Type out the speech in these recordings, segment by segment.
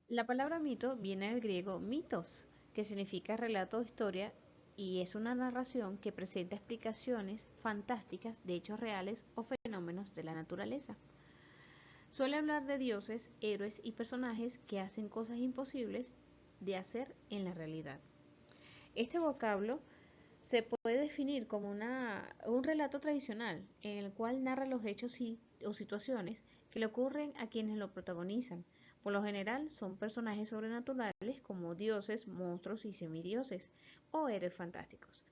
La palabra mito viene del griego mitos, que significa relato o historia, y es una narración que presenta explicaciones fantásticas de hechos reales o fenómenos de la naturaleza. Suele hablar de dioses, héroes y personajes que hacen cosas imposibles de hacer en la realidad. Este vocablo se puede definir como un relato tradicional en el cual narra los hechos o situaciones que le ocurren a quienes lo protagonizan. Por lo general son personajes sobrenaturales como dioses, monstruos y semidioses o héroes fantásticos.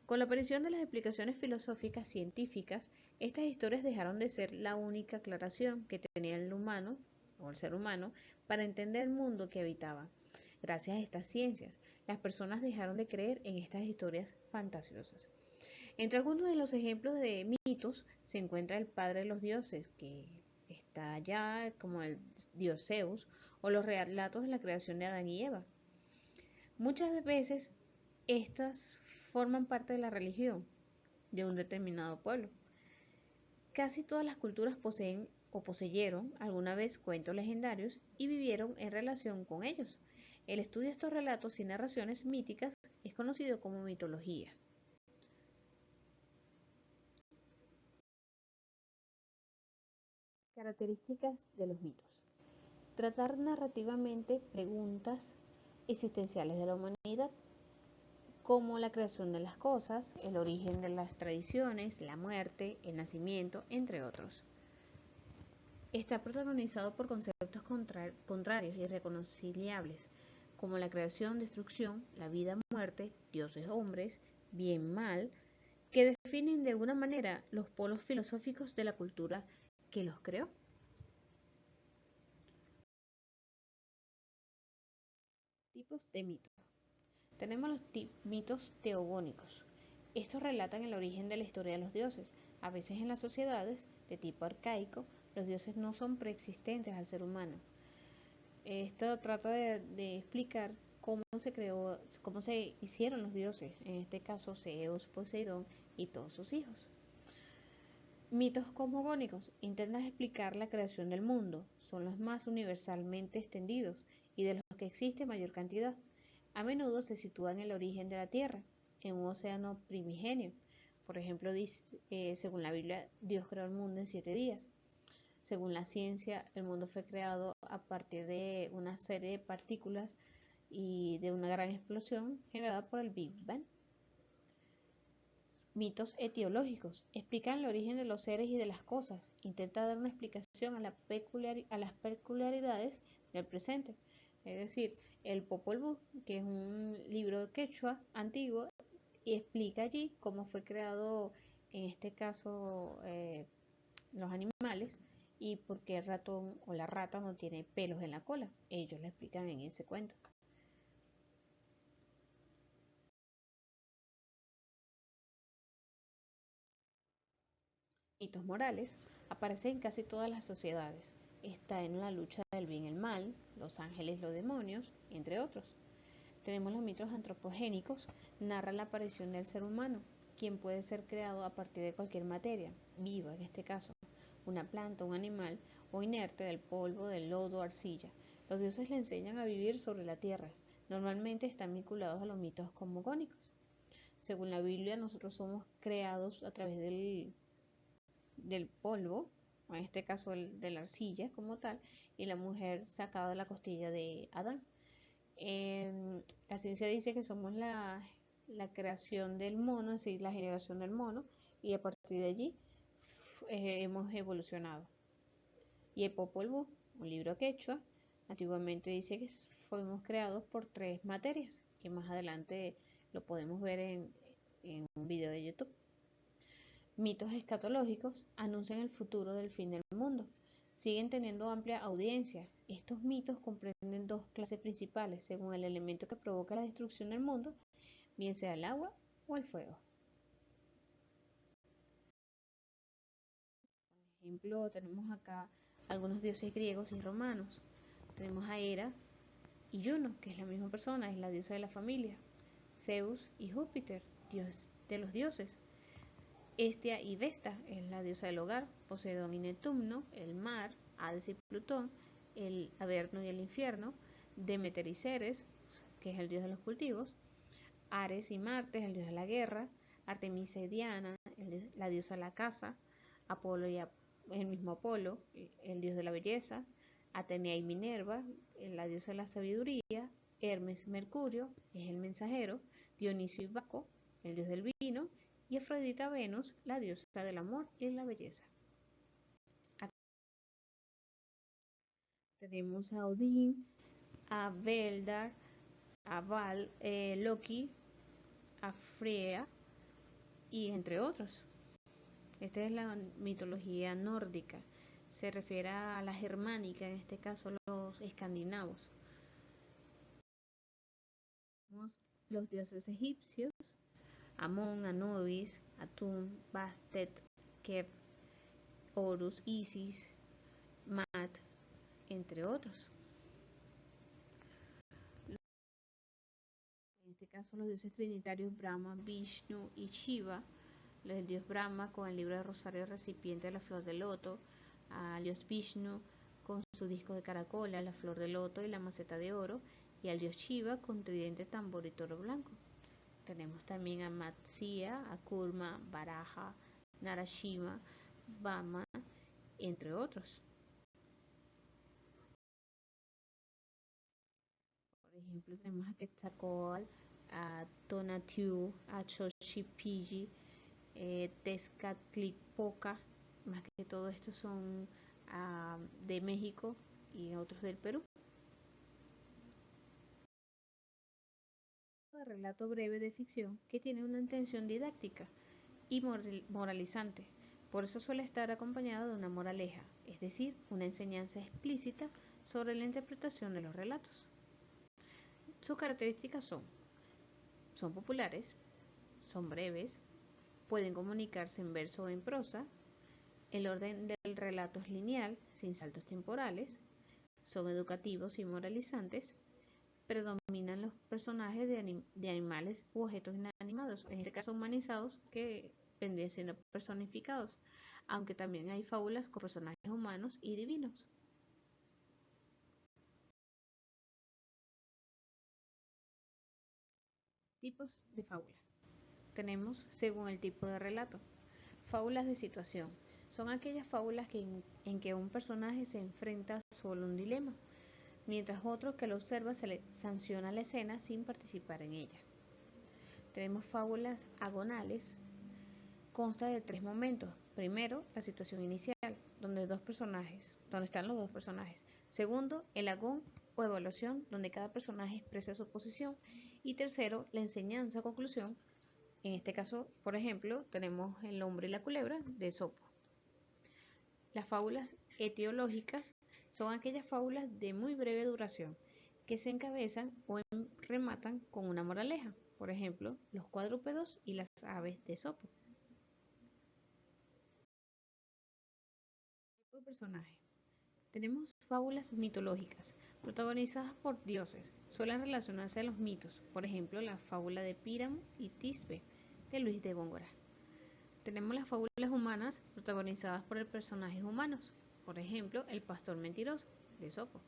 Con la aparición de las explicaciones filosóficas científicas, estas historias dejaron de ser la única aclaración que tenía el humano o el ser humano para entender el mundo que habitaba. Gracias a estas ciencias, las personas dejaron de creer en estas historias fantasiosas. Entre algunos de los ejemplos de mitos se encuentra el padre de los dioses, que está allá como el dios Zeus, o los relatos de la creación de Adán y Eva. Muchas veces estas forman parte de la religión de un determinado pueblo. Casi todas las culturas poseen o poseyeron alguna vez cuentos legendarios y vivieron en relación con ellos. El estudio de estos relatos y narraciones míticas es conocido como mitología. Características de los mitos. Tratar narrativamente preguntas existenciales de la humanidad, como la creación de las cosas, el origen de las tradiciones, la muerte, el nacimiento, entre otros. Está protagonizado por conceptos contrarios y irreconciliables, como la creación, destrucción, la vida, muerte, dioses, hombres, bien, mal, que definen de alguna manera los polos filosóficos de la cultura que los creó. Tipos de mitos. Tenemos los mitos teogónicos. Estos relatan el origen de la historia de los dioses. A veces en las sociedades de tipo arcaico, los dioses no son preexistentes al ser humano. Esto trata de explicar cómo se creó, cómo se hicieron los dioses, en este caso Zeus, Poseidón y todos sus hijos. Mitos cosmogónicos intentan explicar la creación del mundo, son los más universalmente extendidos y de los que existe mayor cantidad. A menudo se sitúa en el origen de la Tierra, en un océano primigenio. Por ejemplo, según la Biblia, Dios creó el mundo en 7 días. Según la ciencia, el mundo fue creado a partir de una serie de partículas y de una gran explosión generada por el Big Bang. Mitos etiológicos explican el origen de los seres y de las cosas, intenta dar una explicación a las peculiaridades del presente. Es decir, el Popol Vuh, que es un libro quechua antiguo, y explica allí cómo fue creado, en este caso, los animales y por qué el ratón o la rata no tiene pelos en la cola. Ellos lo explican en ese cuento. Mitos morales aparecen en casi todas las sociedades. Está en la lucha del bien y el mal, los ángeles y los demonios, entre otros. Tenemos los mitos antropogénicos, narran la aparición del ser humano, quien puede ser creado a partir de cualquier materia, viva en este caso, una planta, un animal o inerte del polvo, del lodo, arcilla. Los dioses le enseñan a vivir sobre la tierra. Normalmente están vinculados a los mitos cosmogónicos. Según la Biblia, nosotros somos creados a través del polvo, en este caso de la arcilla como tal, y la mujer sacada de la costilla de Adán. La ciencia dice que somos la creación del mono, es decir, la generación del mono, y a partir de allí hemos evolucionado. Y el Popol Vuh, un libro quechua, antiguamente dice que fuimos creados por 3 materias, que más adelante lo podemos ver en un video de YouTube. Mitos escatológicos anuncian el futuro del fin del mundo. Siguen teniendo amplia audiencia. Estos mitos comprenden 2 clases principales según el elemento que provoca la destrucción del mundo, bien sea el agua o el fuego. Por ejemplo, tenemos acá algunos dioses griegos y romanos. Tenemos a Hera y Juno, que es la misma persona, es la diosa de la familia. Zeus y Júpiter, dios de los dioses. Hestia y Vesta es la diosa del hogar. Poseidón y Neptuno, el mar. Hades y Plutón, el Averno y el infierno. Demeter y Ceres, que es el dios de los cultivos, Ares y Marte, el dios de la guerra, Artemisa y Diana, la diosa de la caza, Apolo y el mismo Apolo, el dios de la belleza, Atenea y Minerva, la diosa de la sabiduría, Hermes y Mercurio, es el mensajero, Dionisio y Baco, el dios del vino, y Afrodita Venus, la diosa del amor y la belleza. Tenemos a Odín, a Beldar, a Loki, a Freya y entre otros. Esta es la mitología nórdica. Se refiere a la germánica, en este caso los escandinavos. Tenemos los dioses egipcios, Amón, Anubis, Atum, Bastet, Keb, Horus, Isis, Mat, entre otros. En este caso los dioses trinitarios Brahma, Vishnu y Shiva, el dios Brahma con el libro de rosario recipiente de la flor de loto, al dios Vishnu con su disco de caracola, la flor de loto y la maceta de oro, y al dios Shiva con tridente, tambor y toro blanco. Tenemos también a Matsya, a Kurma, Varaha, Narasimha, Vama, entre otros. Por ejemplo, tenemos a Quetzalcóatl, a Tonatiuh, a Xochipilli, Tezcatlipoca, más que todo estos son de México y otros del Perú. De relato breve de ficción que tiene una intención didáctica y moralizante. Por eso suele estar acompañado de una moraleja, es decir, una enseñanza explícita sobre la interpretación de los relatos. Sus características son populares, son breves, pueden comunicarse en verso o en prosa, el orden del relato es lineal, sin saltos temporales, son educativos y moralizantes, predominan los personajes de animales u objetos inanimados, en este caso humanizados, que vendrían siendo personificados, aunque también hay fábulas con personajes humanos y divinos. Tipos de fábula. Tenemos según el tipo de relato. Fábulas de situación. Son aquellas fábulas en que un personaje se enfrenta solo a un dilema, mientras otro que lo observa se le sanciona la escena sin participar en ella. Tenemos fábulas agonales. Consta de 3 momentos. Primero, la situación inicial, donde están los dos personajes. Segundo, el agón o evaluación, donde cada personaje expresa su posición. Y tercero, la enseñanza o conclusión. En este caso, por ejemplo, tenemos el hombre y la culebra de Esopo. Las fábulas etiológicas son aquellas fábulas de muy breve duración que se encabezan o rematan con una moraleja. Por ejemplo, los cuadrúpedos y las aves de Esopo. Tipo de personaje. Tenemos fábulas mitológicas, protagonizadas por dioses. Suelen relacionarse a los mitos, por ejemplo, la fábula de Píramo y Tisbe, de Luis de Góngora. Tenemos las fábulas humanas, protagonizadas por personajes humanos, por ejemplo, el pastor mentiroso, de Esopo.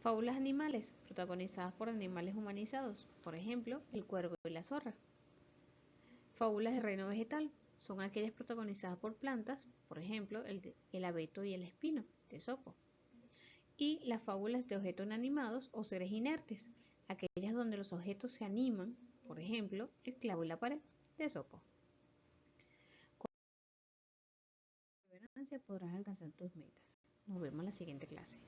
Fábulas animales, protagonizadas por animales humanizados, por ejemplo, el cuervo y la zorra. Fábulas de reino vegetal, son aquellas protagonizadas por plantas, por ejemplo, el abeto y el espino, de Esopo. Y las fábulas de objetos inanimados o seres inertes, aquellas donde los objetos se animan, por ejemplo, el clavo y la pared, de Esopo. Con perseverancia podrás alcanzar tus metas. Nos vemos en la siguiente clase.